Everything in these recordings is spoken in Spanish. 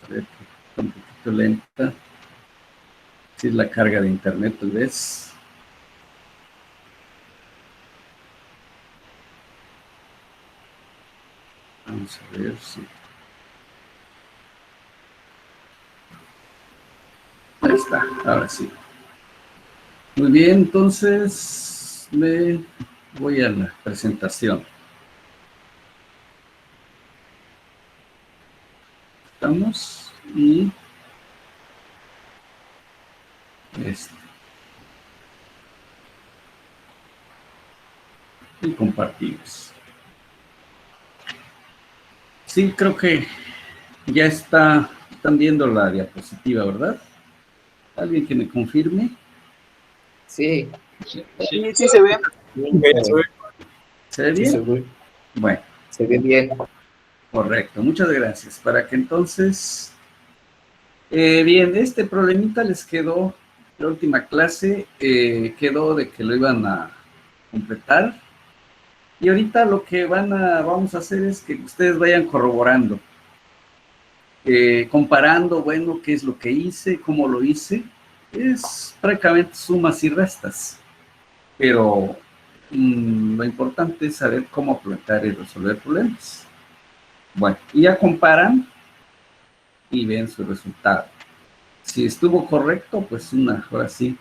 A ver, está un poquito lenta. Si es la carga de internet, tal vez. Vamos a ver si... Ahí está, ahora sí. Muy bien, entonces me voy a la presentación. Estamos y y compartimos. Sí, creo que ya están viendo la diapositiva, ¿verdad? ¿Alguien que me confirme? Sí, sí se ve. ¿Se ve bien? Sí, se ve. Bueno. Se ve bien. Correcto, muchas gracias. Para que entonces... bien, este problemita les quedó, la última clase, quedó de que lo iban a completar. Y ahorita lo que vamos a hacer es que ustedes vayan corroborando. Comparando, bueno, qué es lo que hice, cómo lo hice. Es prácticamente sumas y restas. Pero lo importante es saber cómo plantear y resolver problemas. Bueno, y ya comparan y ven su resultado. Si estuvo correcto, pues ahora sí,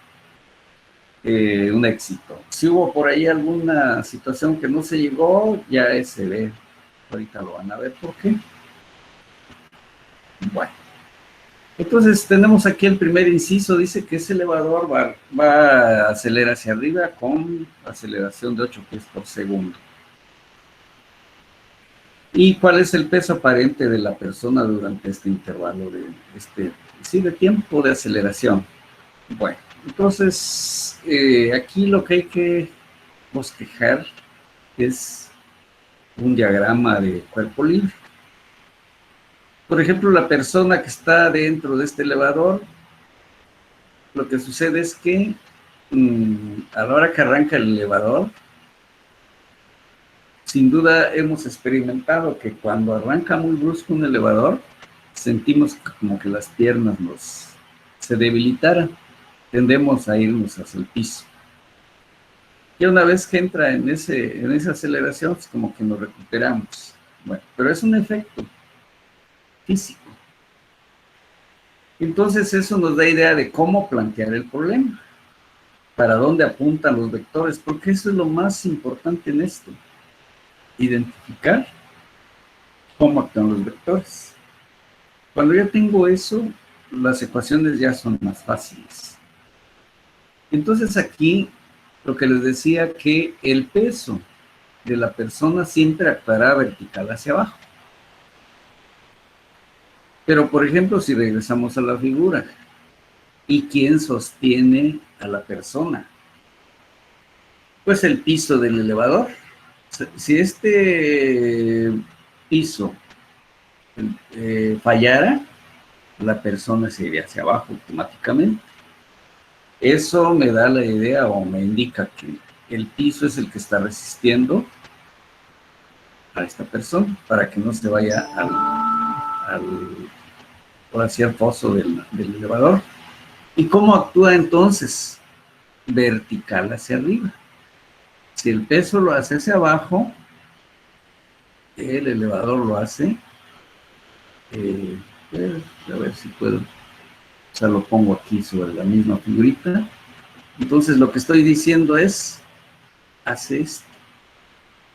un éxito. Si hubo por ahí alguna situación que no se llegó, ya se ve. Ahorita lo van a ver por qué. Bueno. Entonces tenemos aquí el primer inciso, dice que ese elevador va a acelerar hacia arriba con aceleración de 8 pies por segundo. ¿Y cuál es el peso aparente de la persona durante este intervalo de tiempo de aceleración? Bueno, entonces aquí lo que hay que bosquejar es un diagrama de cuerpo libre. Por ejemplo, la persona que está dentro de este elevador, lo que sucede es que a la hora que arranca el elevador, sin duda hemos experimentado que cuando arranca muy brusco un elevador, sentimos como que las piernas se debilitaran, tendemos a irnos hacia el piso. Y una vez que entra en esa aceleración, es como que nos recuperamos. Bueno, pero es un efecto físico. Entonces eso nos da idea de cómo plantear el problema, para dónde apuntan los vectores, porque eso es lo más importante en esto, identificar cómo actúan los vectores. Cuando ya tengo eso, las ecuaciones ya son más fáciles. Entonces aquí, lo que les decía, que el peso de la persona siempre actuará vertical hacia abajo. Pero, por ejemplo, si regresamos a la figura, ¿y quién sostiene a la persona? Pues el piso del elevador. Si este piso fallara, la persona se iría hacia abajo automáticamente. Eso me da la idea o me indica que el piso es el que está resistiendo a esta persona para que no se vaya hacia el foso del elevador. ¿Y cómo actúa entonces? Vertical hacia arriba. Si el peso lo hace hacia abajo, el elevador lo hace, a ver si puedo, o sea, lo pongo aquí sobre la misma figurita. Entonces lo que estoy diciendo es, hace esto,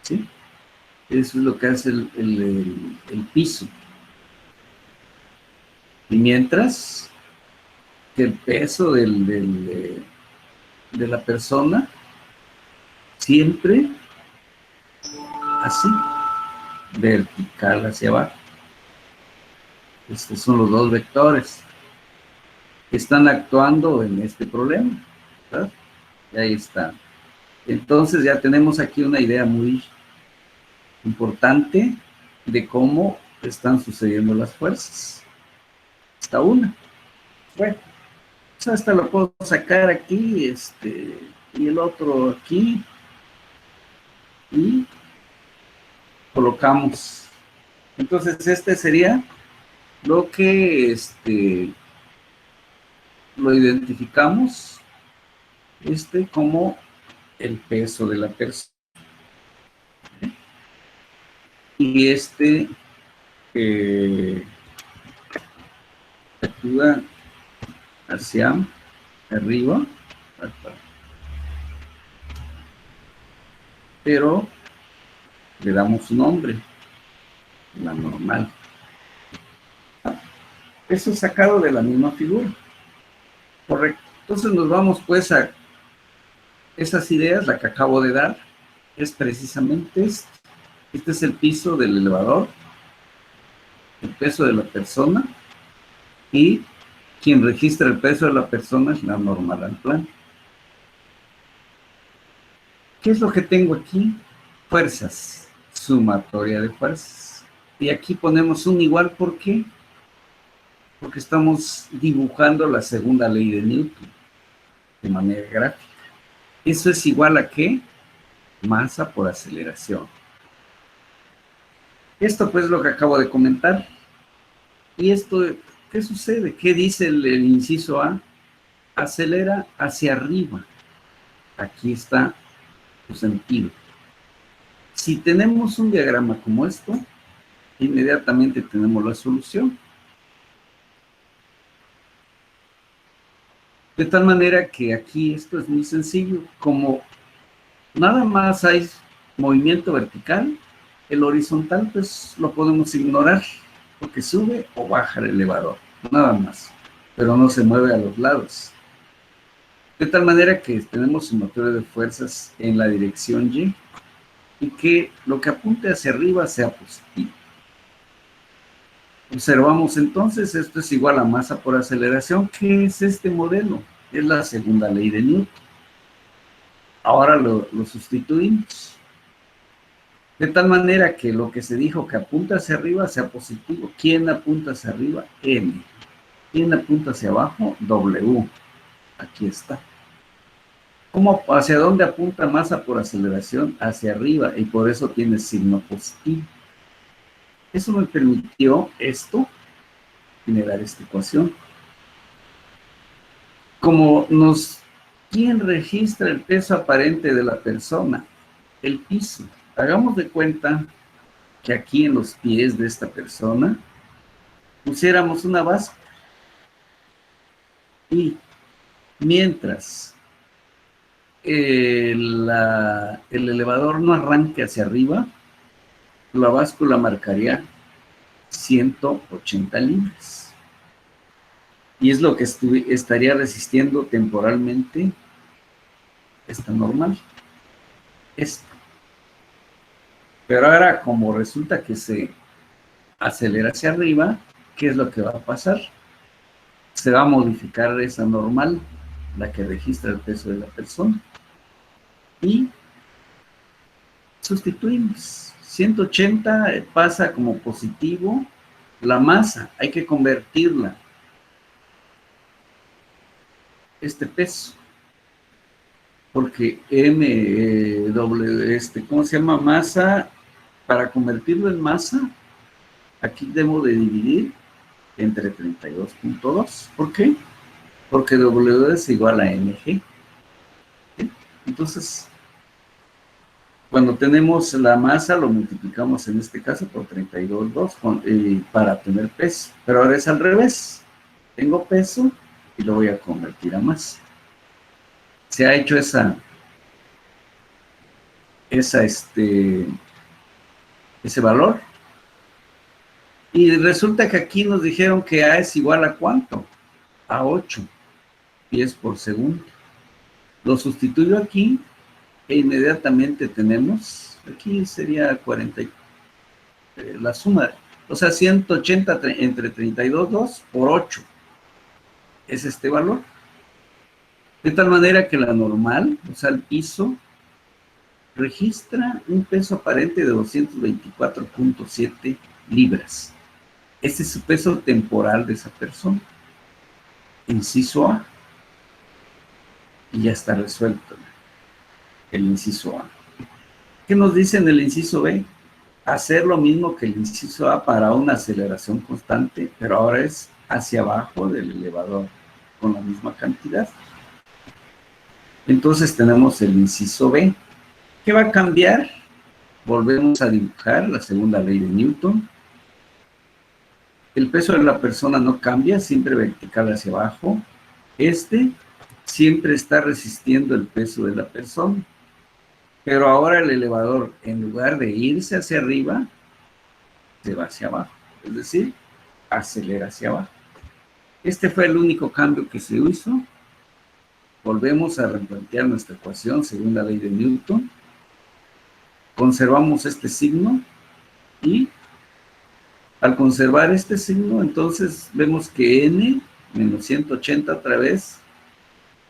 ¿sí? Eso es lo que hace el piso. Y mientras que el peso de la persona siempre así, vertical hacia abajo. Estos son los dos vectores que están actuando en este problema, ¿verdad? Y ahí están. Entonces ya tenemos aquí una idea muy importante de cómo están sucediendo las fuerzas. Esta una. Bueno, pues hasta lo puedo sacar aquí, y el otro aquí, y colocamos. Entonces este sería lo que lo identificamos como el peso de la persona. Y actúa hacia arriba, pero le damos un nombre, la normal. Eso es sacado de la misma figura. Correcto. Entonces nos vamos pues a esas ideas, la que acabo de dar, es precisamente esto. Este es el piso del elevador, el peso de la persona, y quien registra el peso de la persona es la normal al plano. ¿Qué es lo que tengo aquí? Fuerzas, sumatoria de fuerzas. Y aquí ponemos un igual, ¿por qué? Porque estamos dibujando la segunda ley de Newton de manera gráfica. ¿Eso es igual a qué? Masa por aceleración. Esto pues es lo que acabo de comentar. ¿Y esto qué sucede? ¿Qué dice el inciso A? Acelera hacia arriba. Aquí está su sentido. Si tenemos un diagrama como esto, inmediatamente tenemos la solución. De tal manera que aquí esto es muy sencillo. Como nada más hay movimiento vertical, el horizontal pues lo podemos ignorar, porque sube o baja el elevador, nada más, pero no se mueve a los lados. De tal manera que tenemos sumatoria de fuerzas en la dirección Y, y que lo que apunte hacia arriba sea positivo. Observamos entonces, esto es igual a masa por aceleración. ¿Qué es este modelo? Es la segunda ley de Newton. Ahora lo sustituimos. De tal manera que lo que se dijo que apunta hacia arriba sea positivo. ¿Quién apunta hacia arriba? M. ¿Quién apunta hacia abajo? W. Aquí está. ¿Cómo, hacia dónde apunta masa por aceleración? Hacia arriba, y por eso tiene signo positivo. Eso me permitió generar esta ecuación. Como ¿quién registra el peso aparente de la persona? El piso. Hagamos de cuenta que aquí en los pies de esta persona pusiéramos una báscula. Y mientras el elevador no arranque hacia arriba, la báscula marcaría 180 libras. Y es lo que estaría resistiendo temporalmente esta normal. Esto. Pero ahora, como resulta que se acelera hacia arriba, ¿qué es lo que va a pasar? Se va a modificar esa normal, la que registra el peso de la persona. Y sustituimos. 180 pasa como positivo. La masa, hay que convertirla. Este peso. Porque ¿cómo se llama? Masa, para convertirlo en masa, aquí debo de dividir entre 32.2. ¿Por qué? Porque W es igual a mg. Entonces, cuando tenemos la masa, lo multiplicamos en este caso por 32.2 para tener peso. Pero ahora es al revés. Tengo peso y lo voy a convertir a masa. Se ha hecho ese valor. Y resulta que aquí nos dijeron que A es igual a ¿cuánto? A 8 pies por segundo. Lo sustituyo aquí e inmediatamente tenemos, aquí sería 40, la suma, o sea, 180 entre 32.2 por 8. Es este valor. De tal manera que la normal, o sea, el piso, registra un peso aparente de 224.7 libras. Este es su peso temporal de esa persona. Inciso A. Y ya está resuelto el inciso A. ¿Qué nos dice en el inciso B? hacer lo mismo que el inciso A para una aceleración constante, pero ahora es hacia abajo del elevador, con la misma cantidad. Entonces tenemos el inciso B. ¿Qué va a cambiar? Volvemos a dibujar la segunda ley de Newton. El peso de la persona no cambia, siempre vertical hacia abajo. Este siempre está resistiendo el peso de la persona. Pero ahora el elevador, en lugar de irse hacia arriba, se va hacia abajo. Es decir, acelera hacia abajo. Este fue el único cambio que se hizo. Volvemos a replantear nuestra ecuación según la ley de Newton. Conservamos este signo y al conservar este signo, entonces vemos que n menos 180 otra vez,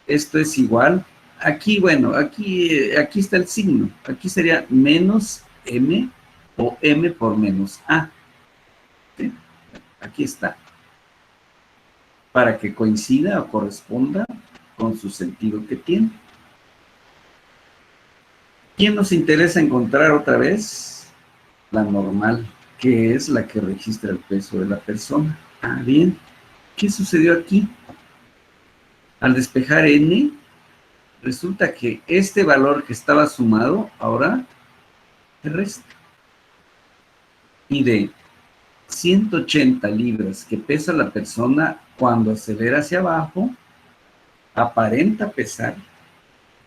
esto es igual. Aquí, bueno, aquí está el signo. Aquí sería menos m o m por menos a. ¿Sí? Aquí está. Para que coincida o corresponda con su sentido que tiene. ¿Quién nos interesa encontrar otra vez? La normal, que es la que registra el peso de la persona. Ah, bien. ¿Qué sucedió aquí? Al despejar n, resulta que este valor que estaba sumado, ahora se resta. Y de 180 libras que pesa la persona cuando acelera hacia abajo, aparenta pesar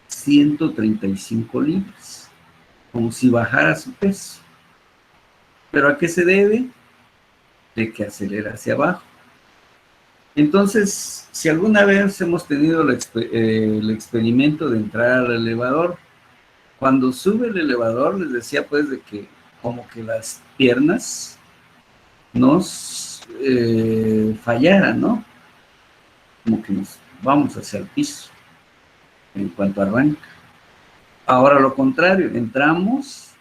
135 libras, como si bajara su peso. ¿Pero a qué se debe? De que acelera hacia abajo. Entonces, si alguna vez hemos tenido el experimento de entrar al elevador, cuando sube el elevador, les decía pues de que como que las piernas nos fallaran, ¿no? Como que nos vamos hacia el piso en cuanto arranca. Ahora lo contrario, entramos,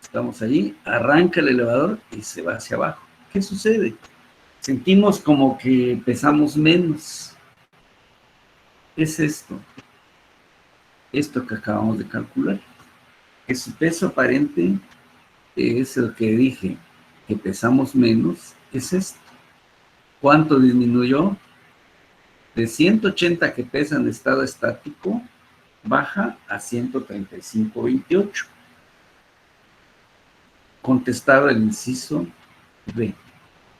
estamos allí, arranca el elevador y se va hacia abajo. ¿Qué sucede? Sentimos como que pesamos menos. Es esto que acabamos de calcular, que su peso aparente es el que dije, que pesamos menos, es esto. ¿Cuánto disminuyó? De 180 que pesa en estado estático, baja a 135.28. Contestado el inciso B.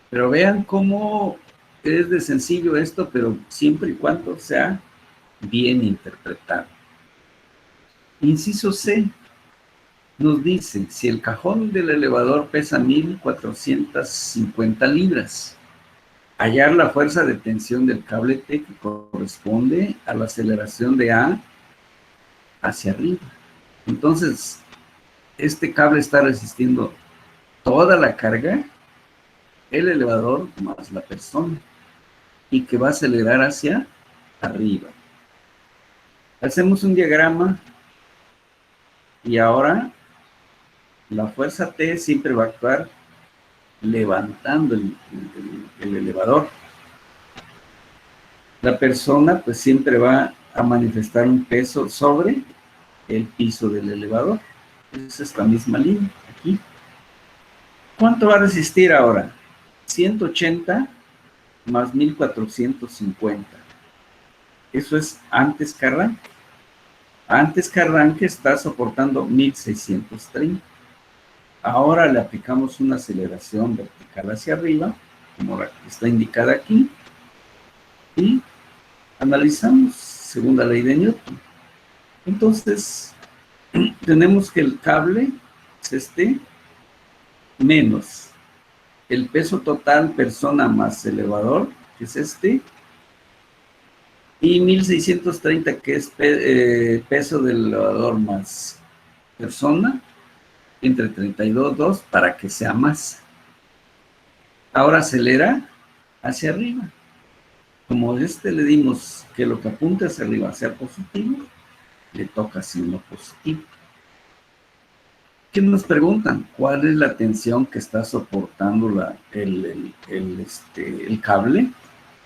Pero vean cómo es de sencillo esto, pero siempre y cuando sea bien interpretado. Inciso C nos dice, si el cajón del elevador pesa 1.450 libras, hallar la fuerza de tensión del cable T que corresponde a la aceleración de A hacia arriba. Entonces, este cable está resistiendo toda la carga, el elevador más la persona, y que va a acelerar hacia arriba. Hacemos un diagrama y ahora la fuerza T siempre va a actuar levantando el elevador. La persona pues siempre va a manifestar un peso sobre el piso del elevador. Es esta misma línea aquí. ¿Cuánto va a resistir ahora? 180 más 1450. Eso es antes que arranque. Antes que arranque está soportando 1630. Ahora le aplicamos una aceleración vertical hacia arriba, como la que está indicada aquí, y analizamos según la ley de Newton. Entonces, tenemos que el cable es este menos el peso total persona más elevador, que es este, y 1630, que es peso del elevador más persona, entre 32,2 para que sea más. Ahora acelera hacia arriba. Como le dimos que lo que apunte hacia arriba sea positivo, le toca signo positivo. ¿Qué nos preguntan? ¿Cuál es la tensión que está soportando el cable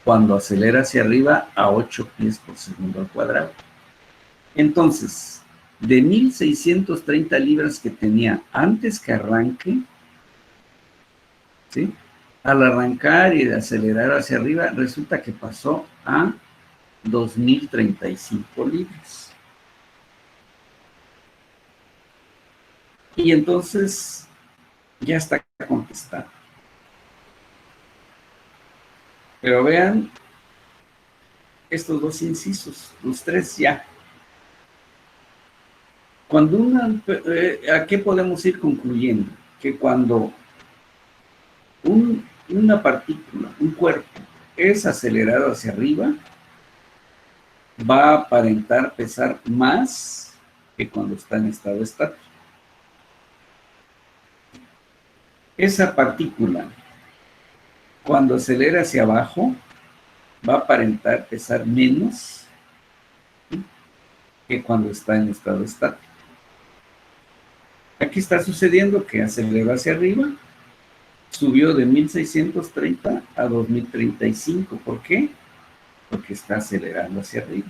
cuando acelera hacia arriba a 8 pies por segundo al cuadrado? Entonces, de 1630 libras que tenía antes que arranque, ¿sí? Al arrancar y de acelerar hacia arriba, resulta que pasó a 2035 libras. Y entonces ya está contestado. Pero vean estos dos incisos, los tres ya. Cuando ¿a qué podemos ir concluyendo? Que cuando una partícula, un cuerpo, es acelerado hacia arriba, va a aparentar pesar más que cuando está en estado estático. Esa partícula, cuando acelera hacia abajo, va a aparentar pesar menos que cuando está en estado estático. Aquí está sucediendo que aceleró hacia arriba, subió de 1630 a 2035. ¿Por qué? Porque está acelerando hacia arriba.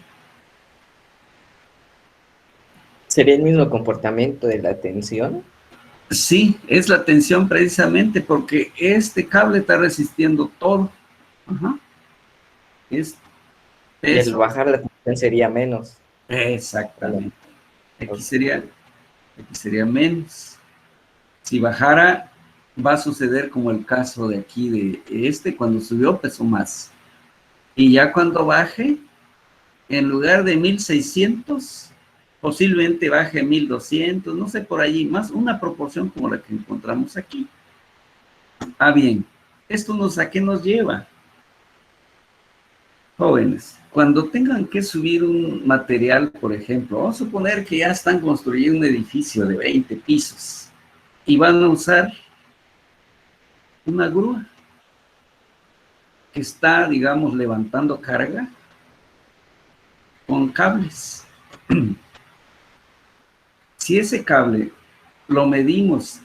¿Sería el mismo comportamiento de la tensión? Sí, es la tensión precisamente porque este cable está resistiendo todo. Ajá. Es Y el peso. bajar la tensión sería menos. Exactamente. Aquí sería menos. Si bajara, va a suceder como el caso de aquí de este, cuando subió pesó más. Y ya cuando baje, en lugar de 1600, posiblemente baje 1200, no sé, por allí, más una proporción como la que encontramos aquí. Ah, bien, ¿esto a qué nos lleva? Jóvenes, cuando tengan que subir un material, por ejemplo, vamos a suponer que ya están construyendo un edificio de 20 pisos y van a usar una grúa que está, digamos, levantando carga con cables. Si ese cable lo medimos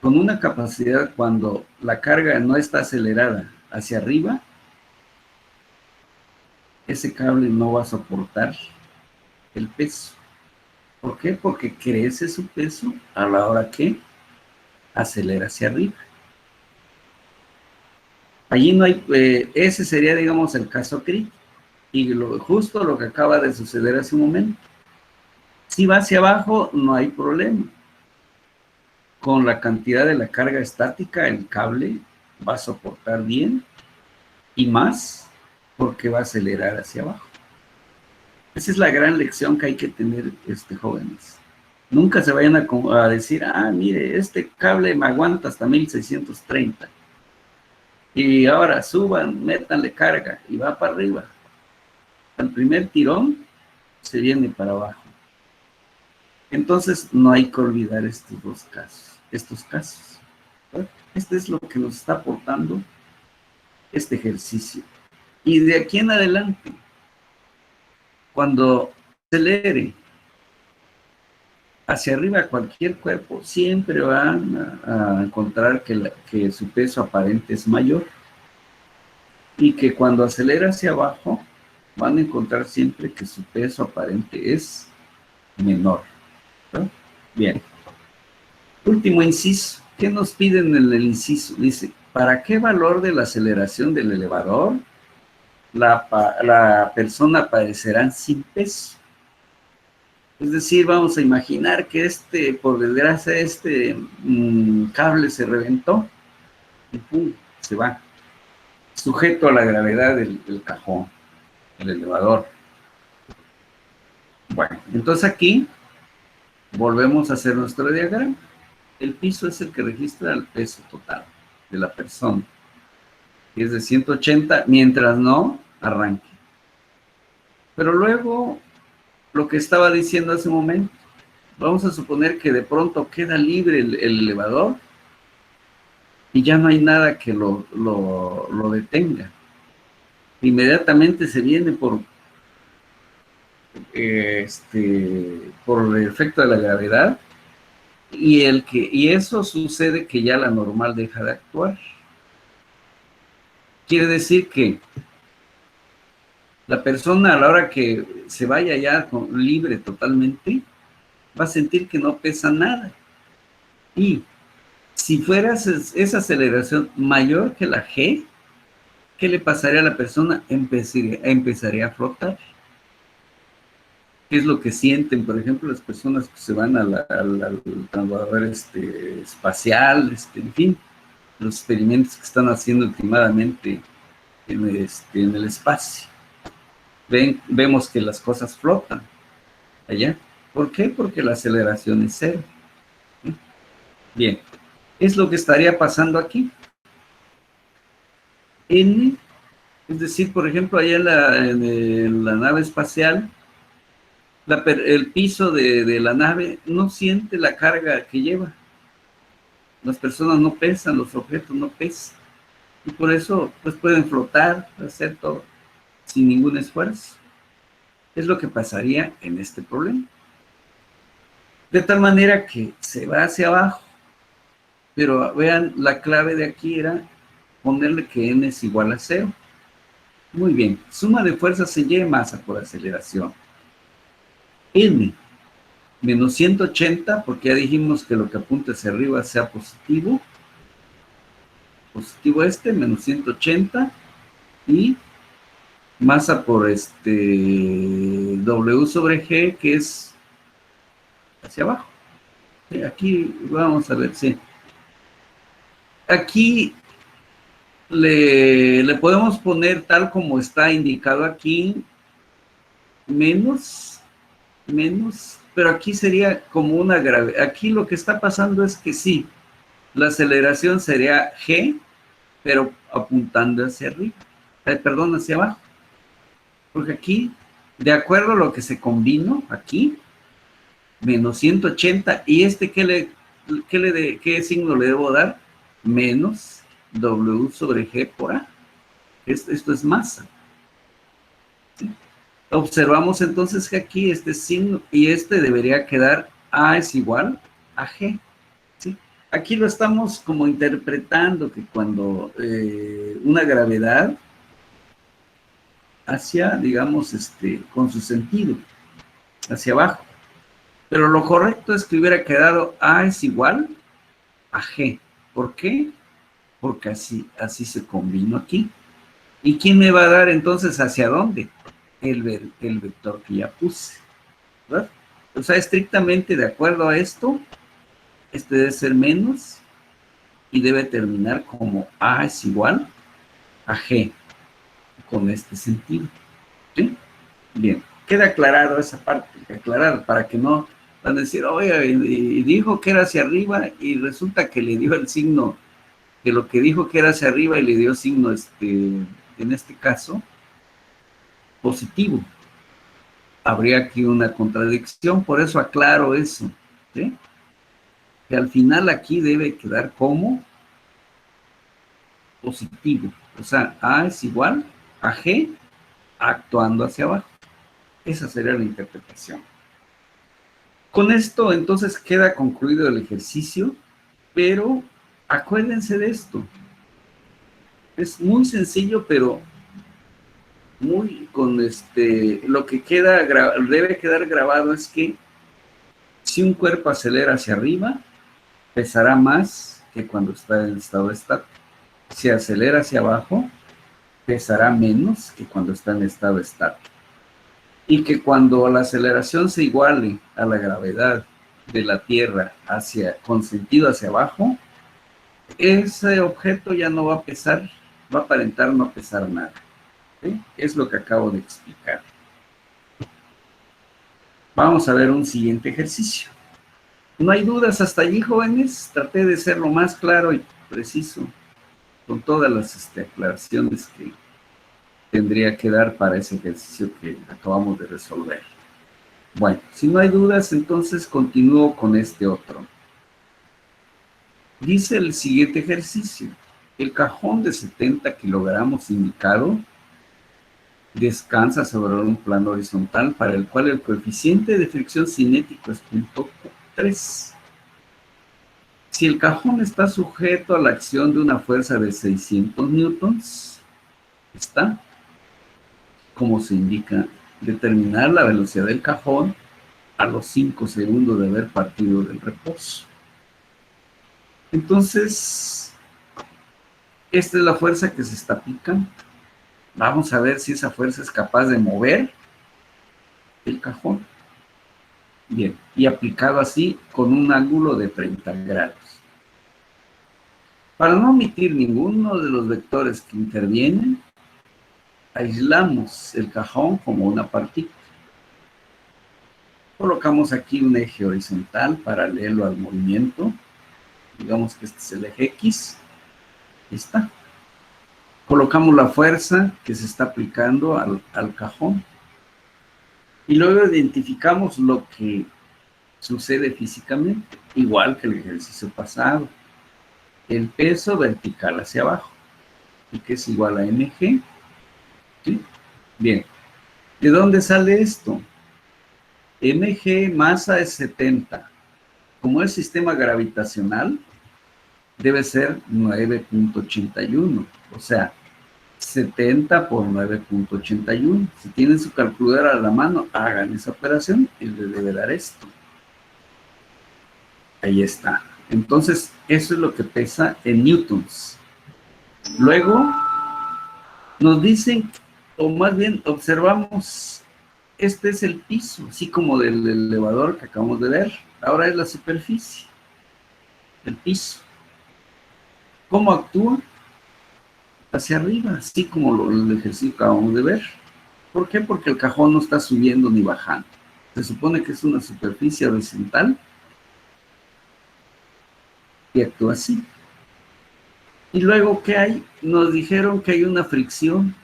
con una capacidad cuando la carga no está acelerada hacia arriba, ese cable no va a soportar el peso. ¿Por qué? Porque crece su peso a la hora que acelera hacia arriba. Allí no hay, ese sería, digamos, el caso crítico. Y justo lo que acaba de suceder hace un momento. Si va hacia abajo, no hay problema. Con la cantidad de la carga estática, el cable va a soportar bien y más porque va a acelerar hacia abajo. Esa es la gran lección que hay que tener, jóvenes. Nunca se vayan a decir, ah, mire, este cable me aguanta hasta 1630. Y ahora suban, métanle carga y va para arriba. Al primer tirón se viene para abajo. Entonces no hay que olvidar estos casos. Este es lo que nos está aportando este ejercicio. Y de aquí en adelante, cuando acelere hacia arriba cualquier cuerpo, siempre van a encontrar que su peso aparente es mayor. Y que cuando acelera hacia abajo, van a encontrar siempre que su peso aparente es menor. ¿No? Bien. Último inciso. ¿Qué nos piden en el inciso? Dice, ¿para qué valor de la aceleración del elevador la persona aparecerá sin peso? Es decir, vamos a imaginar que por desgracia, cable se reventó y ¡pum! Se va. Sujeto a la gravedad del cajón, el elevador. Bueno, entonces aquí volvemos a hacer nuestro diagrama. El piso es el que registra el peso total de la persona, que es de 180, mientras no arranque. Pero luego, lo que estaba diciendo hace un momento, vamos a suponer que de pronto queda libre el elevador y ya no hay nada que lo detenga. Inmediatamente se viene por el efecto de la gravedad y eso sucede que ya la normal deja de actuar. Quiere decir que la persona a la hora que se vaya ya libre totalmente va a sentir que no pesa nada y Si fuera esa aceleración mayor que la g, ¿qué le pasaría a la persona? Empezaría a flotar. ¿Qué es lo que sienten, por ejemplo, las personas que se van al transbordador espacial, en fin, los experimentos que están haciendo últimamente en el espacio? Vemos que las cosas flotan allá. ¿Por qué? Porque la aceleración es cero. Bien, es lo que estaría pasando aquí. N, es decir, por ejemplo, allá en la nave espacial, el piso de la nave no siente la carga que lleva. Las personas no pesan, los objetos no pesan. Y por eso, pues pueden flotar, hacer todo sin ningún esfuerzo. Es lo que pasaría en este problema. De tal manera que se va hacia abajo. Pero vean, la clave de aquí era ponerle que n es igual a 0. Muy bien, suma de fuerzas en y, masa por aceleración. N menos 180, porque ya dijimos que lo que apunta hacia arriba sea positivo. Positivo menos 180. Y masa por W sobre G, que es hacia abajo. Aquí vamos a ver, sí. Aquí le podemos poner tal como está indicado aquí, menos, pero aquí sería como una grave. Aquí lo que está pasando es que sí, la aceleración sería G, pero apuntando hacia arriba, perdón, hacia abajo. Porque aquí, de acuerdo a lo que se combinó aquí, menos 180, y ¿qué signo le debo dar? Menos W sobre G por A. Esto es masa. ¿Sí? Observamos entonces que aquí este signo y debería quedar A es igual a G. ¿Sí? Aquí lo estamos como interpretando que cuando una gravedad hacia, digamos, con su sentido, hacia abajo. Pero lo correcto es que hubiera quedado A es igual a G. ¿Por qué? Porque así se combinó aquí. ¿Y quién me va a dar entonces hacia dónde? El vector que ya puse, ¿verdad? O sea, estrictamente de acuerdo a esto, debe ser menos y debe terminar como A es igual a G, con este sentido. ¿Sí? Bien, queda aclarado esa parte, aclarar para que no van a decir, oye, y dijo que era hacia arriba y resulta que le dio el signo, que lo que dijo que era hacia arriba y le dio signo, en este caso, positivo. Habría aquí una contradicción, por eso aclaro eso, ¿sí? Que al final aquí debe quedar como positivo, o sea, A es igual a G actuando hacia abajo. Esa sería la interpretación. Con esto entonces queda concluido el ejercicio, pero acuérdense de esto. Es muy sencillo, pero muy con lo que debe quedar grabado es que si un cuerpo acelera hacia arriba, pesará más que cuando está en estado estático. Si acelera hacia abajo, pesará menos que cuando está en estado estático. Y que cuando la aceleración se iguale a la gravedad de la Tierra con sentido hacia abajo, ese objeto ya no va a pesar, va a aparentar no pesar nada. ¿Sí? Es lo que acabo de explicar. Vamos a ver un siguiente ejercicio. No hay dudas hasta allí, jóvenes. Traté de ser lo más claro y preciso con todas las aclaraciones que tendría que dar para ese ejercicio que acabamos de resolver. Bueno, si no hay dudas, entonces continúo con este otro. Dice el siguiente ejercicio. El cajón de 70 kilogramos indicado descansa sobre un plano horizontal para el cual el coeficiente de fricción cinético es 0.3. Si el cajón está sujeto a la acción de una fuerza de 600 newtons, está, como se indica, determinar la velocidad del cajón a los 5 segundos de haber partido del reposo. Entonces, esta es la fuerza que se está aplicando. Vamos a ver si esa fuerza es capaz de mover el cajón. Bien, y aplicado así con un ángulo de 30 grados. Para no omitir ninguno de los vectores que intervienen, aislamos el cajón como una partícula. Colocamos aquí un eje horizontal paralelo al movimiento. Digamos que este es el eje X. Ahí está. Colocamos la fuerza que se está aplicando al cajón. Y luego identificamos lo que sucede físicamente, igual que el ejercicio pasado. El peso vertical hacia abajo, y que es igual a mg. ¿Sí? Bien. ¿De dónde sale esto? mg, masa es 70. Como es sistema gravitacional, debe ser 9.81. O sea, 70 por 9.81. Si tienen su calculadora a la mano, hagan esa operación y les debe dar esto. Ahí está. Entonces, eso es lo que pesa en newtons. Luego, nos dicen, o más bien observamos, este es el piso, así como del elevador que acabamos de ver. Ahora es la superficie, el piso. ¿Cómo actúa? Hacia arriba, así como el ejercicio que acabamos de ver. ¿Por qué? Porque el cajón no está subiendo ni bajando. Se supone que es una superficie horizontal y actúa así. Y luego, ¿qué hay? Nos dijeron que hay una fricción,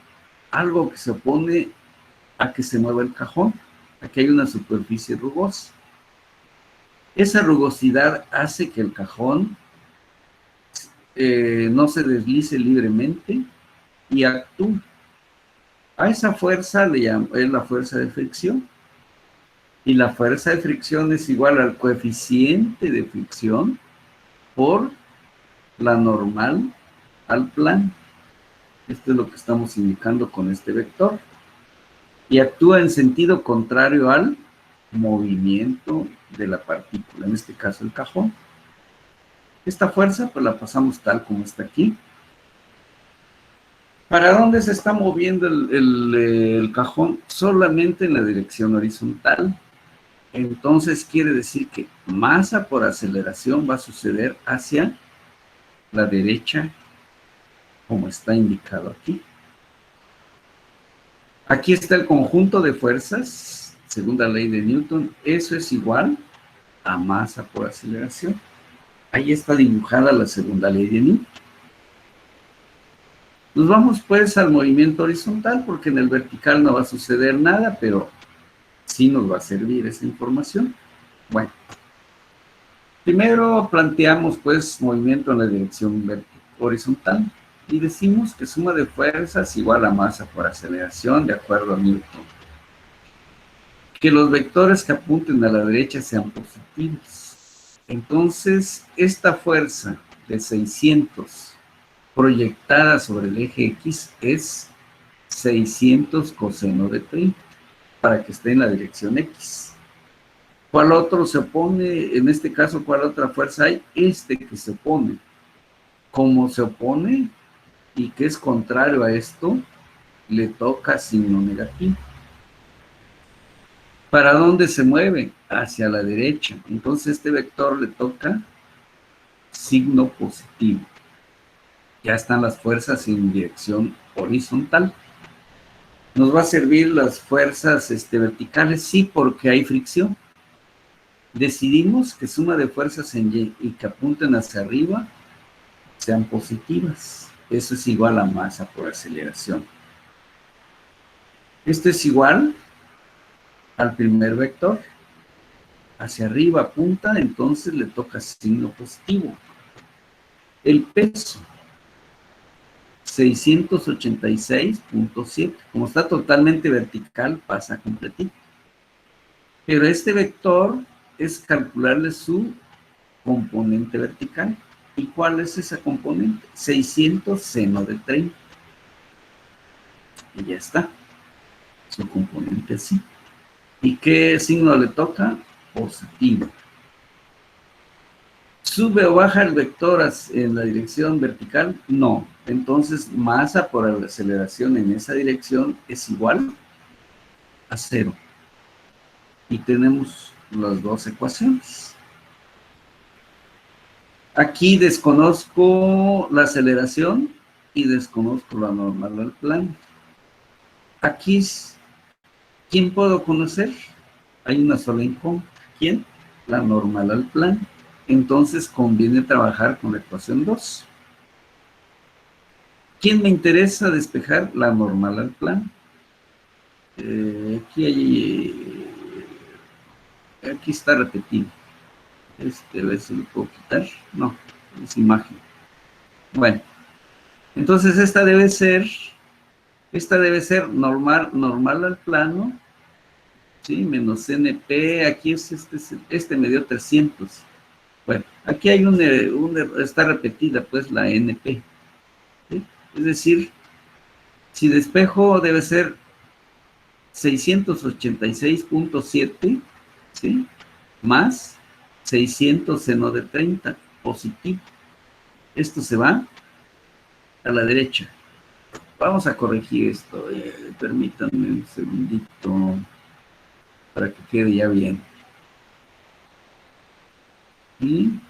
algo que se opone a que se mueva el cajón. Aquí hay una superficie rugosa. Esa rugosidad hace que el cajón no se deslice libremente y actúe. A esa fuerza es la fuerza de fricción. Y la fuerza de fricción es igual al coeficiente de fricción por la normal al plano. Esto es lo que estamos indicando con este vector. Y actúa en sentido contrario al movimiento de la partícula, en este caso el cajón. Esta fuerza pues la pasamos tal como está aquí. ¿Para dónde se está moviendo el cajón? Solamente en la dirección horizontal. Entonces quiere decir que masa por aceleración va a suceder hacia la derecha, como está indicado aquí. Aquí está el conjunto de fuerzas, según la ley de Newton. Eso es igual a masa por aceleración. Ahí está dibujada la segunda ley de Newton. Nos vamos pues al movimiento horizontal, porque en el vertical no va a suceder nada, pero sí nos va a servir esa información. Bueno, primero planteamos pues movimiento en la dirección horizontal y decimos que suma de fuerzas igual a masa por aceleración de acuerdo a Newton. Que los vectores que apunten a la derecha sean positivos. Entonces, esta fuerza de 600 proyectada sobre el eje X es 600 coseno de 30, para que esté en la dirección X. ¿Cuál otro se opone? En este caso, ¿cuál otra fuerza hay? Este que se opone. Como se opone y que es contrario a esto, le toca signo negativo. ¿Para dónde se mueve? Hacia la derecha. Entonces, este vector le toca signo positivo. Ya están las fuerzas en dirección horizontal. ¿Nos va a servir las fuerzas verticales? Sí, porque hay fricción. Decidimos que suma de fuerzas en Y y que apunten hacia arriba sean positivas. Eso es igual a masa por aceleración. Esto es igual al primer vector. Hacia arriba apunta, entonces le toca signo positivo. El peso, 686.7. Como está totalmente vertical, pasa completito. Pero este vector es calcularle su componente vertical. ¿Y cuál es esa componente? 600 seno de 30. Y ya está. Su componente así. ¿Y qué signo le toca? Positivo. ¿Sube o baja el vector en la dirección vertical? No. Entonces, masa por aceleración en esa dirección es igual a 0. Y tenemos las dos ecuaciones. Aquí desconozco la aceleración y desconozco la normal al plano. Aquí, ¿quién puedo conocer? Hay una sola incógnita. ¿Quién? La normal al plano. Entonces conviene trabajar con la ecuación 2. ¿Quién me interesa despejar? La normal al plano. Aquí está repetido. A ver si lo puedo quitar. No, es imagen. Bueno, entonces esta debe ser normal al plano, ¿sí? Menos NP, aquí este me dio 300. Bueno, aquí hay está repetida pues la NP, ¿sí? Es decir, si despejo debe ser 686.7, ¿sí? Más 600 seno de 30, positivo. Esto se va a la derecha. Vamos a corregir esto. Permítanme un segundito para que quede ya bien. Y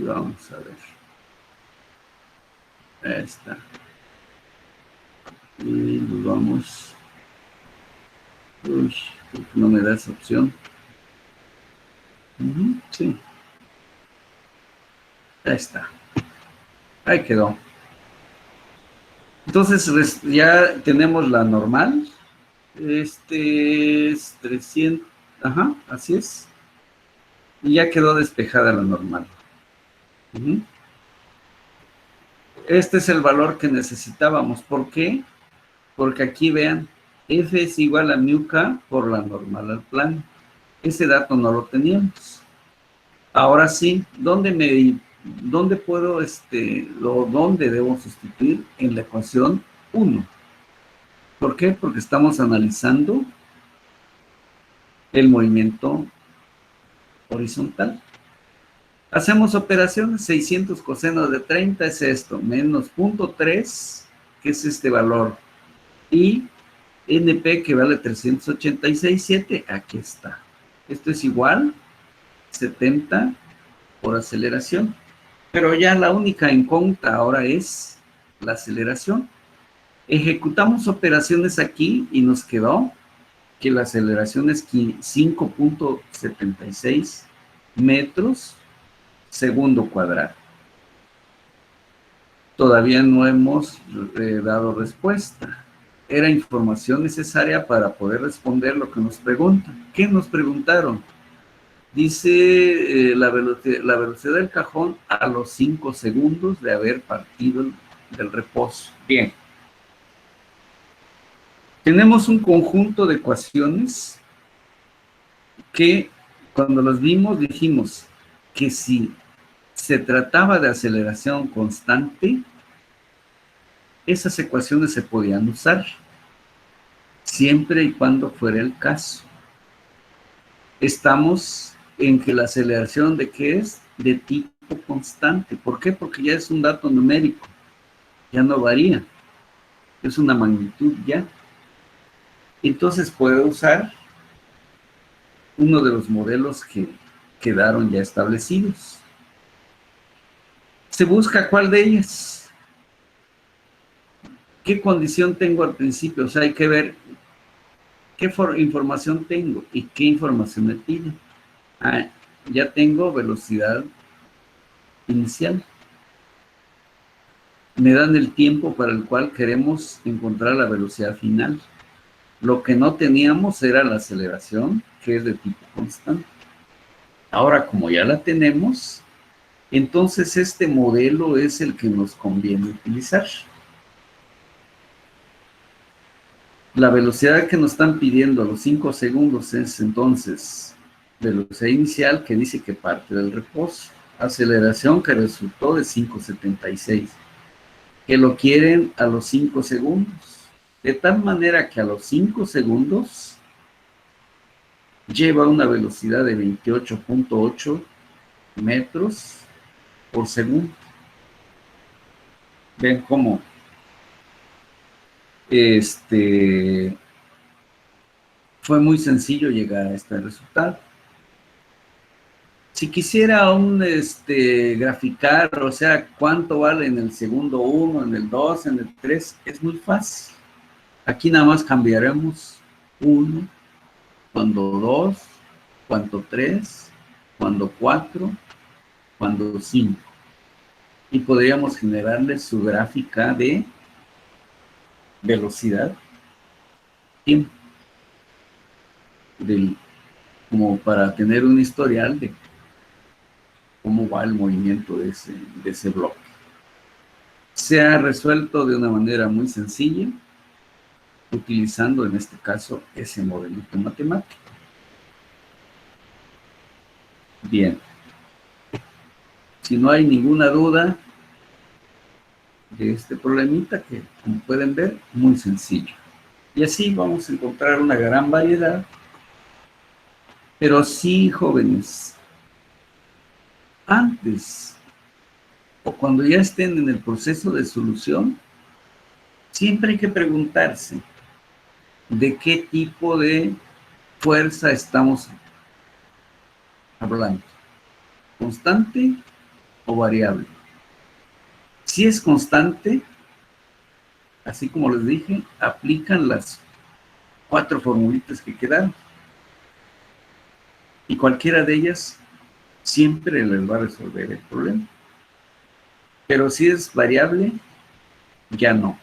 vamos a ver. Ahí está. Y nos vamos. Uy, no me da esa opción. Sí. Ahí está. Ahí quedó. Entonces ya tenemos la normal. Este es 300. Ajá, así es. Y ya quedó despejada la normal. Este es el valor que necesitábamos. ¿Por qué? Porque aquí vean, F es igual a μk por la normal al plano. Ese dato no lo teníamos. Ahora sí, ¿dónde puedo, dónde debo sustituir? En la ecuación 1. ¿Por qué? Porque estamos analizando el movimiento horizontal. Hacemos operaciones, 600 coseno de 30 es esto, menos 0.3, que es este valor, y NP que vale 386.7, aquí está. Esto es igual 70 por aceleración. Pero ya la única incógnita ahora es la aceleración. Ejecutamos operaciones aquí y nos quedó que la aceleración es 5.76 metros segundo cuadrado. Todavía no hemos dado respuesta. Era información necesaria para poder responder lo que nos preguntan. ¿Qué nos preguntaron? Dice la velocidad del cajón a los 5 segundos de haber partido del reposo. Bien. Tenemos un conjunto de ecuaciones que cuando las vimos dijimos que si se trataba de aceleración constante, esas ecuaciones se podían usar siempre y cuando fuera el caso. Estamos en que la aceleración de qué es de tipo constante. ¿Por qué? Porque ya es un dato numérico, ya no varía, es una magnitud ya. Entonces puedo usar uno de los modelos que quedaron ya establecidos. Se busca cuál de ellas. ¿Qué condición tengo al principio? O sea, hay que ver qué información tengo y qué información me pide. Ya tengo velocidad inicial. Me dan el tiempo para el cual queremos encontrar la velocidad final. Lo que no teníamos era la aceleración, que es de tipo constante. Ahora, como ya la tenemos, entonces este modelo es el que nos conviene utilizar. La velocidad que nos están pidiendo a los 5 segundos es entonces velocidad inicial que dice que parte del reposo. Aceleración que resultó de 5.76. Que lo quieren a los 5 segundos. De tal manera que a los 5 segundos lleva una velocidad de 28.8 metros por segundo. Ven cómo fue muy sencillo llegar a este resultado. Si quisiera aún graficar, o sea, cuánto vale en el segundo 1, en el 2, en el 3, es muy fácil. Aquí nada más cambiaremos 1, cuando 2, cuando 3, cuando 4, cuando 5. Y podríamos generarle su gráfica de velocidad, tiempo, como para tener un historial de cómo va el movimiento de ese bloque. Se ha resuelto de una manera muy sencilla, utilizando en este caso ese modelito matemático. Bien. Si no hay ninguna duda de este problemita, que como pueden ver, muy sencillo. Y así vamos a encontrar una gran variedad. Pero sí, jóvenes, antes o cuando ya estén en el proceso de solución, siempre hay que preguntarse de qué tipo de fuerza estamos hablando. ¿Constante o variable? Si es constante, así como les dije, aplican las 4 formulitas que quedaron. Y cualquiera de ellas siempre les va a resolver el problema. Pero si es variable, ya no.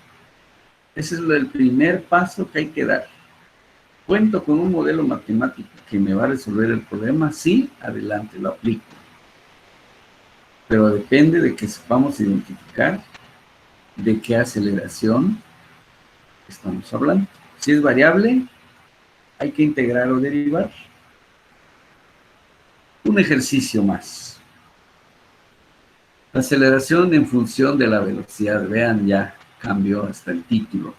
Ese es el primer paso que hay que dar. Cuento con un modelo matemático que me va a resolver el problema, sí, adelante, lo aplico. Pero depende de que sepamos identificar de qué aceleración estamos hablando. Si es variable, hay que integrar o derivar. Un ejercicio más. La aceleración en función de la velocidad. Vean, ya cambió hasta el título.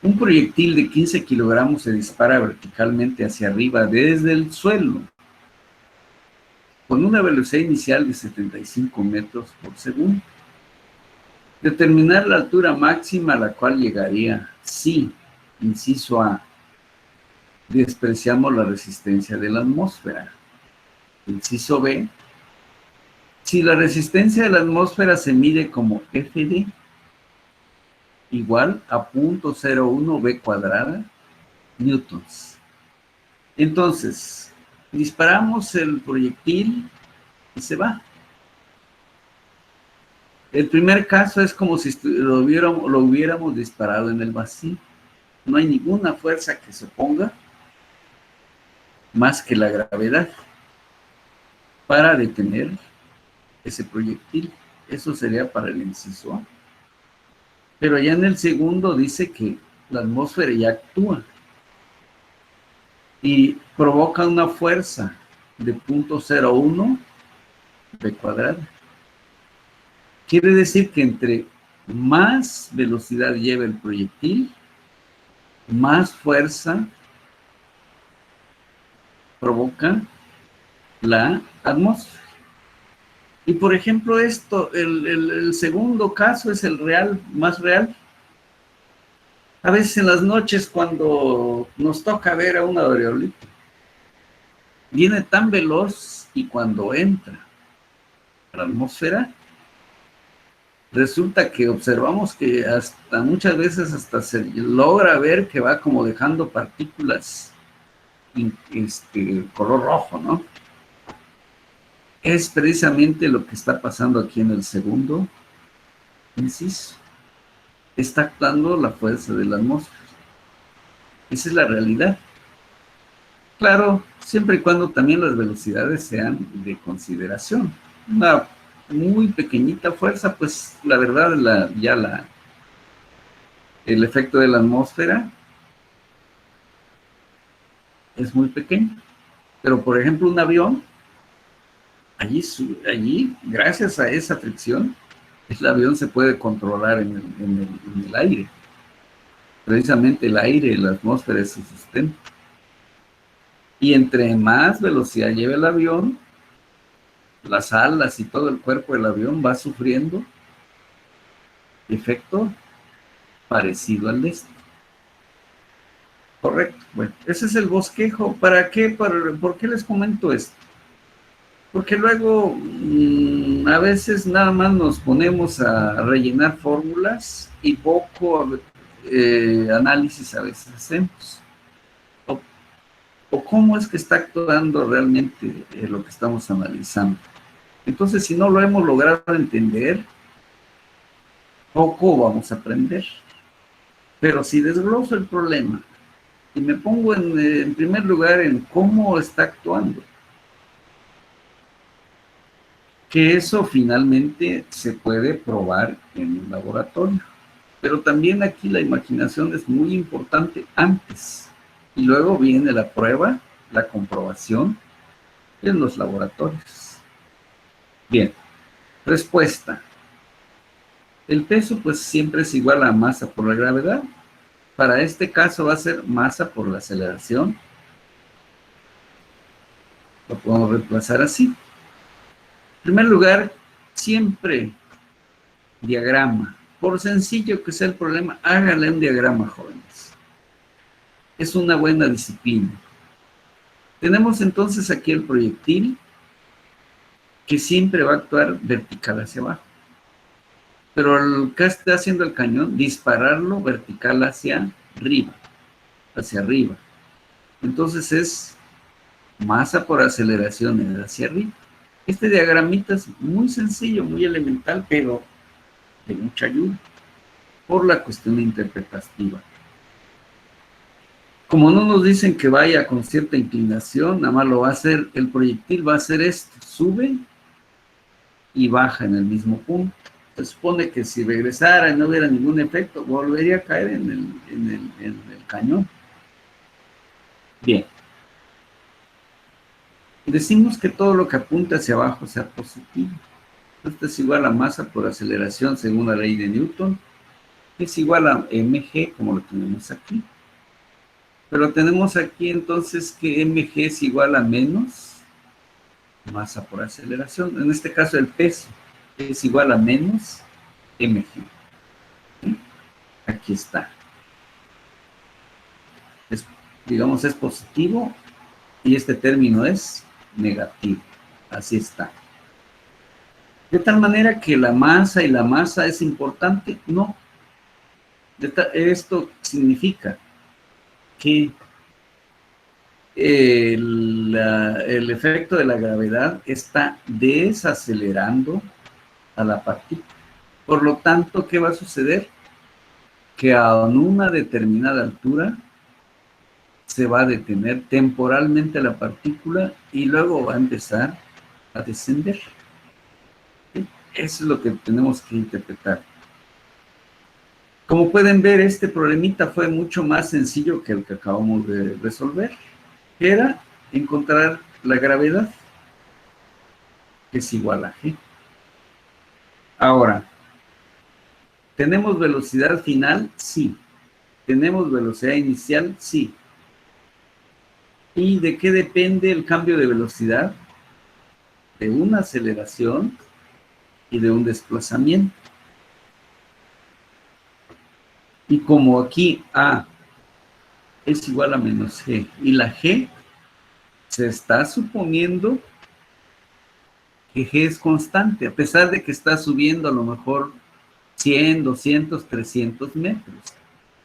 Un proyectil de 15 kilogramos se dispara verticalmente hacia arriba desde el suelo, con una velocidad inicial de 75 metros por segundo. Determinar la altura máxima a la cual llegaría si, inciso A, despreciamos la resistencia de la atmósfera. Inciso B, si la resistencia de la atmósfera se mide como Fd, igual a 0.01 V cuadrada newtons. Entonces, disparamos el proyectil y se va. El primer caso es como si lo hubiéramos disparado en el vacío. No hay ninguna fuerza que se oponga más que la gravedad para detener ese proyectil. Eso sería para el inciso A. Pero ya en el segundo dice que la atmósfera ya actúa y provoca una fuerza de 0.01 V cuadrada. Quiere decir que entre más velocidad lleva el proyectil, más fuerza provoca la atmósfera. Y por ejemplo esto, el segundo caso es el real, más real. A veces en las noches cuando nos toca ver a una aerolito, viene tan veloz y cuando entra a la atmósfera, resulta que observamos que hasta muchas veces hasta se logra ver que va como dejando partículas color rojo, ¿no? Es precisamente lo que está pasando aquí en el segundo inciso. Está actuando la fuerza de la atmósfera. Esa es la realidad. Claro, siempre y cuando también las velocidades sean de consideración. Una muy pequeñita fuerza, pues la verdad, el efecto de la atmósfera es muy pequeño. Pero, por ejemplo, un avión, allí, gracias a esa fricción, el avión se puede controlar en el aire. Precisamente el aire, la atmósfera es su sustento. Y entre más velocidad lleve el avión, las alas y todo el cuerpo del avión va sufriendo efecto parecido al de este. Correcto. Bueno, ese es el bosquejo. ¿Para qué? ¿Por qué les comento esto? Porque luego a veces nada más nos ponemos a rellenar fórmulas y poco análisis a veces hacemos. O cómo es que está actuando realmente lo que estamos analizando. Entonces, si no lo hemos logrado entender, poco vamos a aprender. Pero si desgloso el problema y me pongo en primer lugar en cómo está actuando, que eso finalmente se puede probar en un laboratorio. Pero también aquí la imaginación es muy importante antes. Y luego viene la prueba, la comprobación en los laboratorios. Bien, respuesta. El peso pues siempre es igual a masa por la gravedad. Para este caso va a ser masa por la aceleración. Lo podemos reemplazar así. En primer lugar, siempre diagrama. Por sencillo que sea el problema, háganle un diagrama, jóvenes. Es una buena disciplina. Tenemos entonces aquí el proyectil que siempre va a actuar vertical hacia abajo. Pero el que está haciendo el cañón, dispararlo vertical hacia arriba. Entonces es masa por aceleración hacia arriba. Este diagramita es muy sencillo, muy elemental, pero de mucha ayuda por la cuestión interpretativa. Como no nos dicen que vaya con cierta inclinación, nada más lo va a hacer, el proyectil va a hacer esto, sube y baja en el mismo punto. Se supone que si regresara y no hubiera ningún efecto, volvería a caer en el cañón. Bien. Decimos que todo lo que apunta hacia abajo sea positivo. Esto es igual a masa por aceleración según la ley de Newton. Es igual a mg, como lo tenemos aquí. Pero tenemos aquí entonces que mg es igual a menos masa por aceleración. En este caso el peso es igual a menos mg. ¿Sí? Aquí está. Digamos es positivo y este término es negativo. Así está. De tal manera que la masa y la masa es importante. No. Esto significa que el efecto de la gravedad está desacelerando a la partícula. Por lo tanto, ¿qué va a suceder? Que a una determinada altura se va a detener temporalmente la partícula y luego va a empezar a descender. ¿Sí? Eso es lo que tenemos que interpretar. Como pueden ver, este problemita fue mucho más sencillo que el que acabamos de resolver, que era encontrar la gravedad, que es igual a G. Ahora, ¿tenemos velocidad final? Sí. ¿Tenemos velocidad inicial? Sí. ¿Y de qué depende el cambio de velocidad? De una aceleración y de un desplazamiento. Y como aquí A es igual a menos G y la G se está suponiendo que G es constante, a pesar de que está subiendo a lo mejor 100, 200, 300 metros.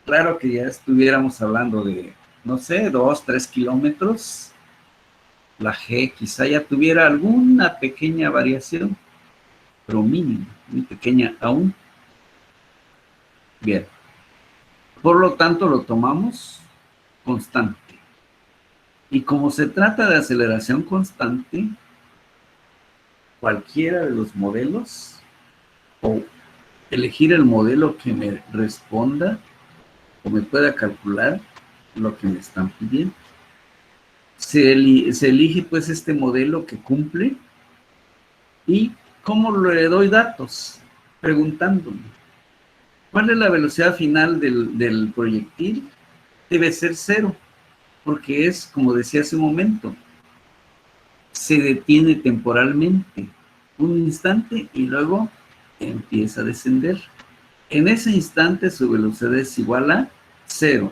Claro que ya estuviéramos hablando de, no sé, 2, 3 kilómetros, la G quizá ya tuviera alguna pequeña variación, pero mínima, muy pequeña aún. Bien. Por lo tanto, lo tomamos constante. Y como se trata de aceleración constante, cualquiera de los modelos, o elegir el modelo que me responda, o me pueda calcular lo que me están pidiendo. Se elige pues este modelo que cumple. ¿Y cómo le doy datos? Preguntándome. ¿Cuál es la velocidad final del proyectil? Debe ser 0, porque es, como decía hace un momento, se detiene temporalmente un instante y luego empieza a descender. En ese instante su velocidad es igual a 0.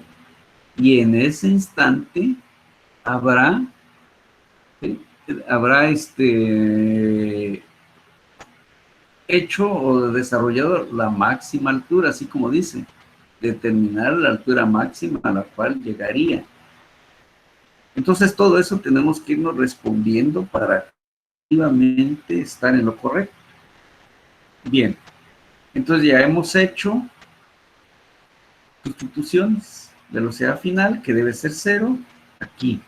Y en ese instante habrá hecho o desarrollado la máxima altura, así como dice, determinar la altura máxima a la cual llegaría. Entonces todo eso tenemos que irnos respondiendo para efectivamente estar en lo correcto. Bien, entonces ya hemos hecho sustituciones. Velocidad final, que debe ser 0, aquí.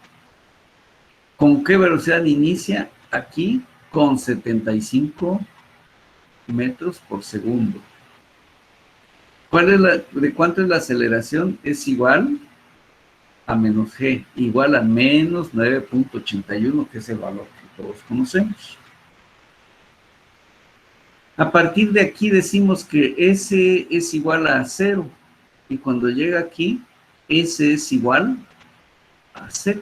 ¿Con qué velocidad inicia? Aquí, con 75 metros por segundo. ¿De cuánto es la aceleración? Es igual a menos g, igual a menos 9.81, que es el valor que todos conocemos. A partir de aquí decimos que S es igual a 0, y cuando llega aquí, S es igual a Z.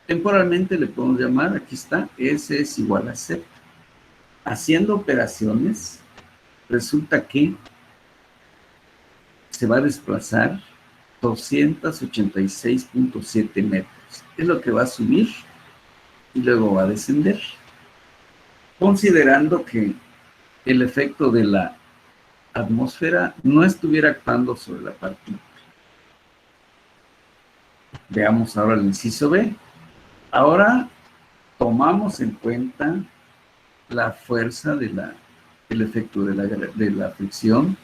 Temporalmente le podemos llamar, aquí está, S es igual a Z. Haciendo operaciones, resulta que se va a desplazar 286.7 metros. Es lo que va a subir y luego va a descender. Considerando que el efecto de la atmósfera no estuviera actuando sobre la partícula. Veamos ahora el inciso B. Ahora tomamos en cuenta la fuerza del efecto de la fricción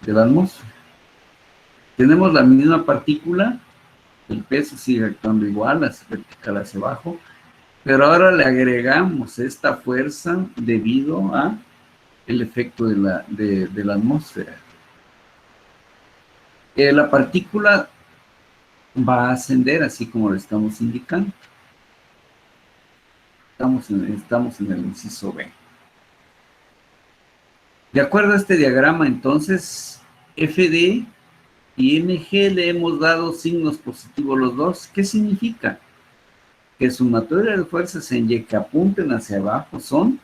de la atmósfera. Tenemos la misma partícula, el peso sigue actuando igual, hacia vertical hacia abajo, pero ahora le agregamos esta fuerza debido a el efecto de la atmósfera. La partícula va a ascender así como lo estamos indicando. Estamos en el inciso B. De acuerdo a este diagrama, entonces, FD y MG le hemos dado signos positivos los dos. ¿Qué significa? Que sumatoria de fuerzas en Y que apunten hacia abajo son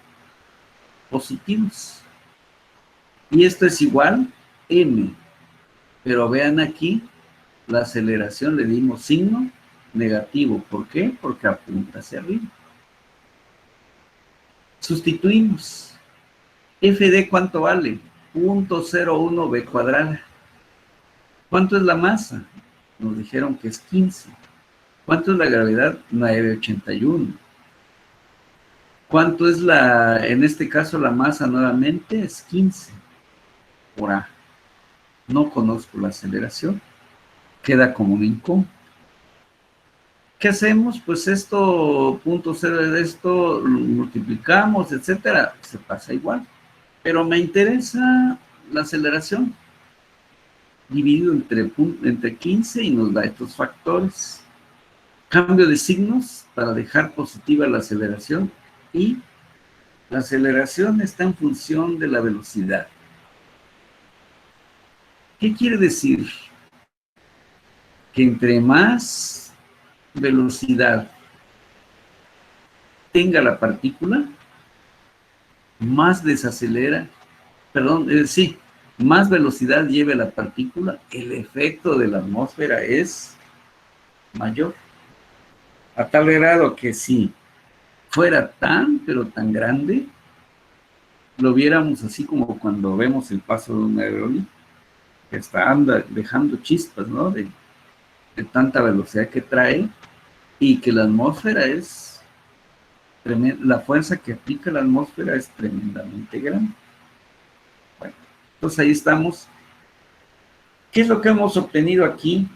positivos. Y esto es igual M. Pero vean aquí, la aceleración le dimos signo negativo. ¿Por qué? Porque apunta hacia arriba. Sustituimos. FD, ¿cuánto vale? 0.01 B cuadrada. ¿Cuánto es la masa? Nos dijeron que es 15. ¿Cuánto es la gravedad? 981. ¿Cuánto es en este caso, la masa nuevamente? Es 15 por A. No conozco la aceleración. Queda como un incógnito. ¿Qué hacemos? Pues esto, 0.0 de esto, lo multiplicamos, etcétera. Se pasa igual. Pero me interesa la aceleración. Dividido entre 15 y nos da estos factores. Cambio de signos para dejar positiva la aceleración. Y la aceleración está en función de la velocidad. ¿Qué quiere decir? Que entre más velocidad tenga la partícula, más desacelera, más velocidad lleve la partícula, el efecto de la atmósfera es mayor. A tal grado que si fuera pero tan grande, lo viéramos así como cuando vemos el paso de un aerolíneo, que anda dejando chispas, ¿no? De tanta velocidad que trae, y que la atmósfera es tremenda, la fuerza que aplica la atmósfera es tremendamente grande. Bueno, entonces ahí estamos. ¿Qué es lo que hemos obtenido aquí?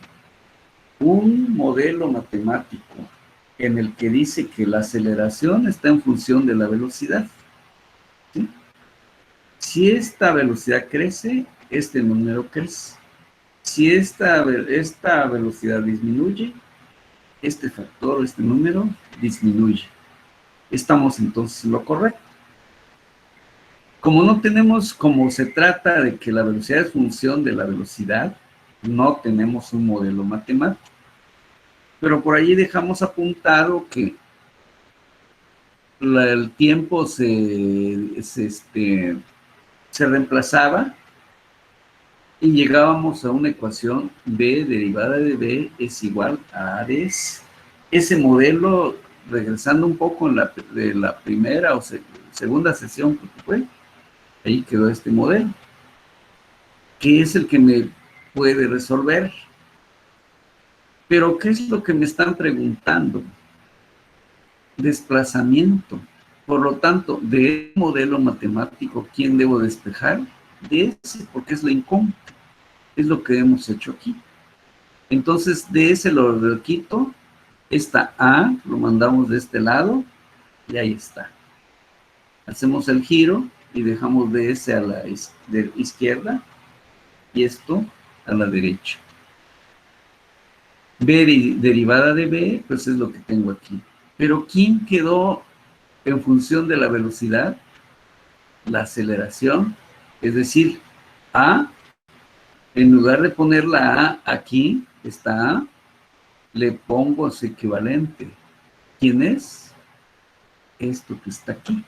Un modelo matemático en el que dice que la aceleración está en función de la velocidad. ¿Sí? Si esta velocidad crece, este número crece. Si esta velocidad disminuye, este factor, este número, disminuye. Estamos entonces en lo correcto. Como se trata de que la velocidad es función de la velocidad, no tenemos un modelo matemático. Pero por allí dejamos apuntado que el tiempo se reemplazaba y llegábamos a una ecuación B derivada de B es igual a A de S. Ese modelo, regresando un poco de la primera o segunda sesión que fue, ahí quedó este modelo, que es el que me puede resolver. Pero ¿qué es lo que me están preguntando? Desplazamiento. Por lo tanto, de este modelo matemático, ¿quién debo despejar? De ese, porque es la incógnita. Es lo que hemos hecho aquí. Entonces, de ese lo quito. Esta A lo mandamos de este lado y ahí está. Hacemos el giro y dejamos de ese a la izquierda y esto a la derecha. B derivada de B, pues es lo que tengo aquí. Pero ¿quién quedó en función de la velocidad? La aceleración. Es decir, A, en lugar de poner la A aquí, esta A, le pongo su equivalente. ¿Quién es? Esto que está aquí.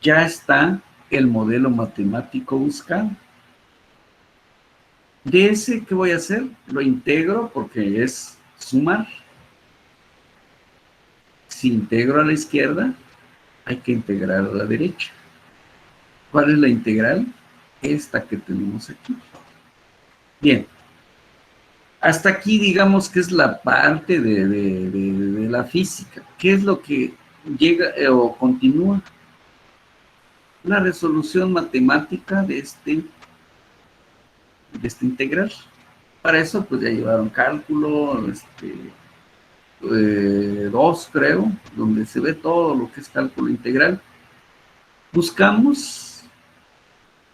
Ya está el modelo matemático buscado. De ese, ¿qué voy a hacer? Lo integro porque es sumar. Si integro a la izquierda, hay que integrar a la derecha. ¿Cuál es la integral? Esta que tenemos aquí. Bien. Hasta aquí digamos que es la parte de la física. ¿Qué es lo que llega o continúa? La resolución matemática de este integral. Para eso pues ya llevaron cálculo, 2 creo, donde se ve todo lo que es cálculo integral. Buscamos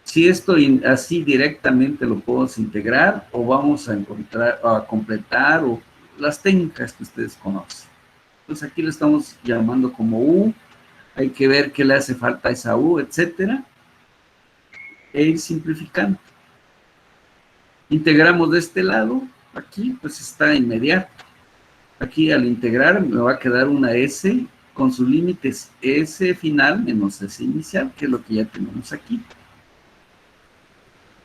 si esto así directamente lo podemos integrar o vamos a encontrar, a completar o las técnicas que ustedes conocen. Entonces aquí lo estamos llamando como U, hay que ver qué le hace falta a esa U, etcétera, e ir simplificando. Integramos de este lado, aquí pues está inmediato. Aquí al integrar me va a quedar una S con sus límites S final menos S inicial, que es lo que ya tenemos aquí.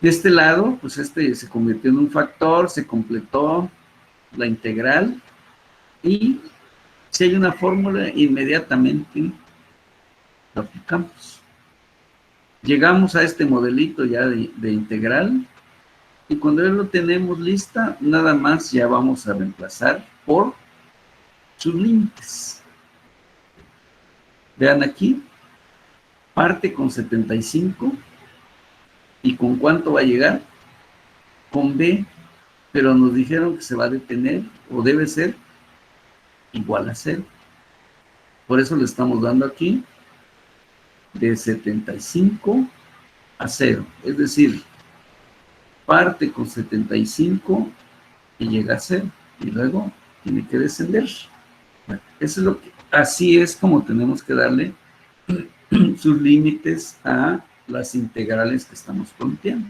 De este lado, pues se convirtió en un factor, se completó la integral y si hay una fórmula, inmediatamente lo aplicamos. Llegamos a este modelito ya de integral y cuando ya lo tenemos lista, nada más ya vamos a reemplazar por sus límites. Vean aquí, parte con 75 y ¿con cuánto va a llegar? Con B, pero nos dijeron que se va a detener o debe ser igual a 0. Por eso le estamos dando aquí de 75 a 0. Es decir, parte con 75 y llega a 0. Y luego tiene que descender. Bueno, eso es lo que, así es como tenemos que darle sus límites a las integrales que estamos planteando.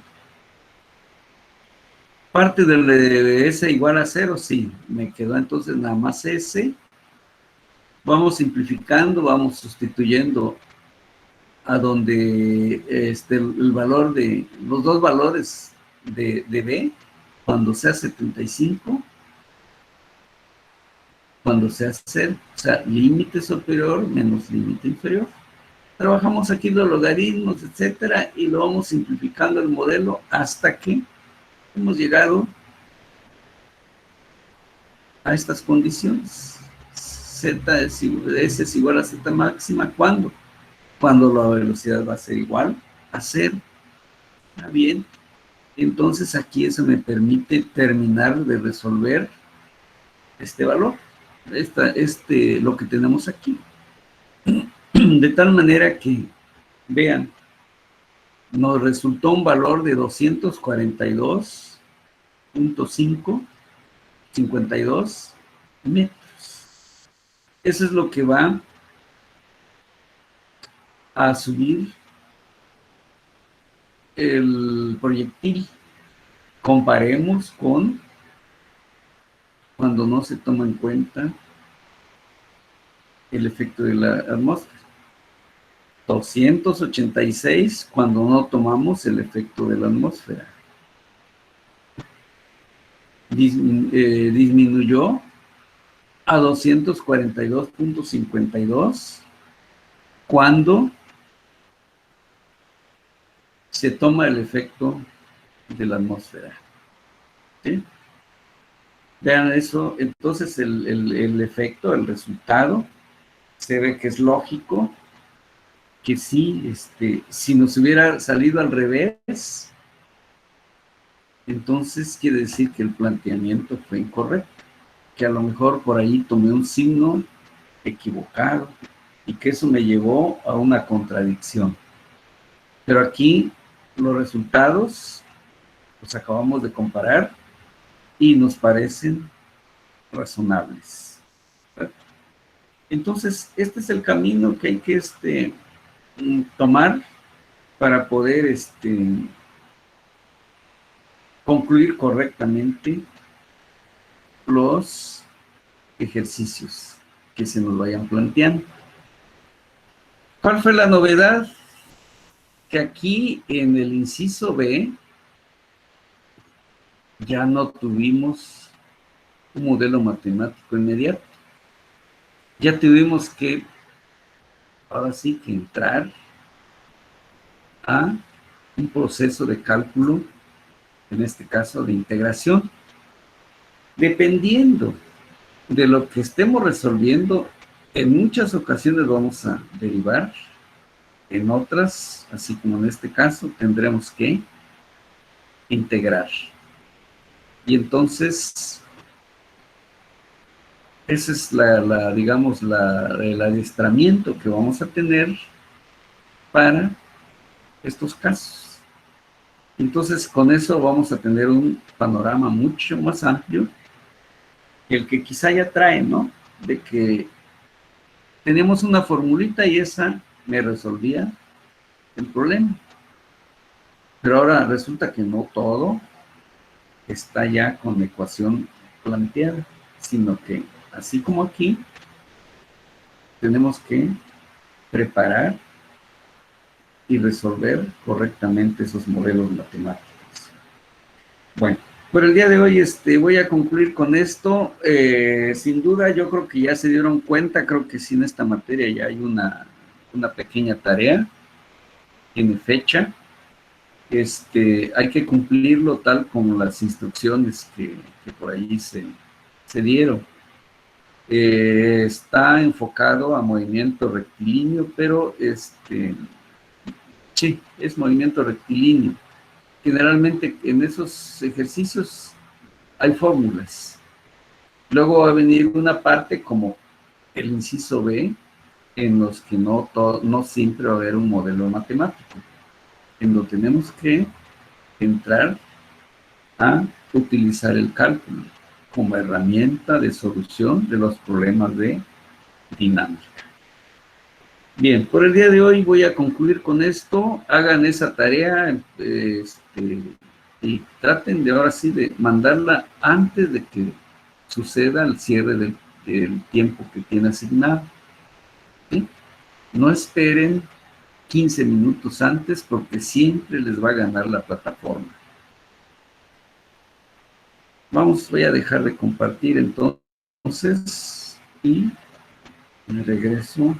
Parte de S igual a 0, sí. Me quedó entonces nada más S. Vamos simplificando, vamos sustituyendo a donde el valor de los dos valores de B, cuando sea 75, cuando sea 0, o sea, límite superior menos límite inferior. Trabajamos aquí los logaritmos, etcétera, y lo vamos simplificando el modelo hasta que hemos llegado a estas condiciones. S es igual a Z máxima, ¿cuándo? Cuando la velocidad va a ser igual a 0. ¿Está bien? Entonces aquí eso me permite terminar de resolver este valor, lo que tenemos aquí. De tal manera que, vean, nos resultó un valor de 242.552 metros. Eso es lo que va a subir el proyectil. Comparemos con cuando no se toma en cuenta el efecto de la atmósfera. 286 cuando no tomamos el efecto de la atmósfera. Disminuyó a 242.52 cuando se toma el efecto de la atmósfera. ¿Sí? Vean eso, entonces el efecto, el resultado, se ve que es lógico, que sí, si nos hubiera salido al revés, entonces quiere decir que el planteamiento fue incorrecto, que a lo mejor por ahí tomé un signo equivocado y que eso me llevó a una contradicción. Pero aquí los resultados los acabamos de comparar y nos parecen razonables. Entonces, este es el camino que hay que tomar para poder concluir correctamente los ejercicios que se nos vayan planteando. ¿Cuál fue la novedad? Que aquí en el inciso B ya no tuvimos un modelo matemático inmediato. Ya tuvimos que, ahora sí, que entrar a un proceso de cálculo, en este caso de integración. Dependiendo de lo que estemos resolviendo, en muchas ocasiones vamos a derivar, en otras, así como en este caso, tendremos que integrar. Y entonces, ese es digamos, el adiestramiento que vamos a tener para estos casos. Entonces, con eso vamos a tener un panorama mucho más amplio que el que quizá ya trae, ¿no? De que tenemos una formulita y esa me resolvía el problema. Pero ahora resulta que no todo está ya con la ecuación planteada, sino que, así como aquí, tenemos que preparar y resolver correctamente esos modelos matemáticos. Bueno, por el día de hoy voy a concluir con esto. Sin duda, yo creo que ya se dieron cuenta, creo que sí en esta materia ya hay una pequeña tarea, tiene fecha. Hay que cumplirlo tal como las instrucciones que por ahí se dieron. Está enfocado a movimiento rectilíneo, pero sí, es movimiento rectilíneo. Generalmente en esos ejercicios hay fórmulas. Luego va a venir una parte como el inciso B, en los que no siempre va a haber un modelo matemático, en donde tenemos que entrar a utilizar el cálculo como herramienta de solución de los problemas de dinámica. Bien, por el día de hoy voy a concluir con esto. Hagan esa tarea y traten de ahora sí de mandarla antes de que suceda el cierre del tiempo que tiene asignado. ¿Sí? No esperen 15 minutos antes porque siempre les va a ganar la plataforma. Voy a dejar de compartir entonces y me regreso.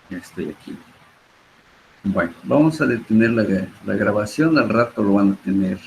Ya estoy aquí. Bueno, vamos a detener la grabación, al rato lo van a tener